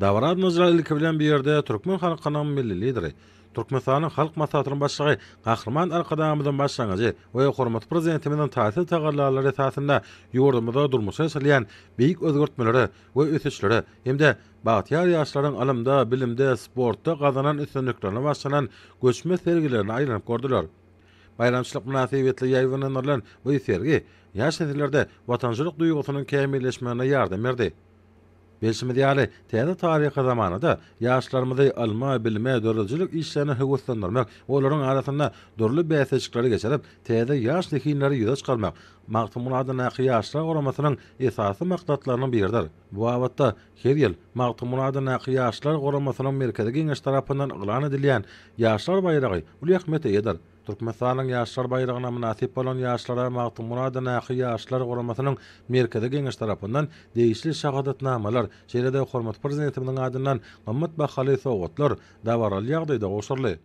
Davarad Nızral ilki bilen bir yerde Türkmen halkının milli lideri. Türkmenistan'ın halk masatynyň başlygy Gahrman Arkadamyzyň başlangyjy we hormat prezidentimizin taýsir tagarlarlary esasynda ýurdumyzda durmuşa ýaşaýan beýik özgertmeleri we ösüşleri hemde bagtyar ýaşlaryň alymda, bilimde, sportda gazanan üstünliklerine başlanan göçme sergilerini aýlanyp gördüler. Bayramçylyk münasibetli ýaýwanylan bu sergi ýaş nesillerde watançylyk duýgusynyň kämilleşmegine ýardam berdi. Belşimde ýaly täze taryhy zamanında ýaşlarymyzy alma, bilme, döredjilik işlerini höwetlendirmek, olaryň arasynda durly bäsejikleri geçirip, täze ýaş nekinleri ýüze çykarmak, Magtym Muradyň näki ýaşlar goramasynyň esasy maktatlarynyň biridir. Bu wagtda her ýyl Magtym Muradyň näki ýaşlar goramasynyň merkezi geňeş tarapyndan yglan edilýän ýaşlar baýragy uly ähmet eder. Türkmenistanyň ýaşlar baýragyna münasip bolan ýaşlara Magtym Muradyň näki ýaşlar goramasynyň merkezi geňeş tarapyndan degişli şahadatnamalar, şeýle-de hormat prezidentimiň adyndan Gammat Bahali sowgatlar dawaral ýagdaýda goşurly.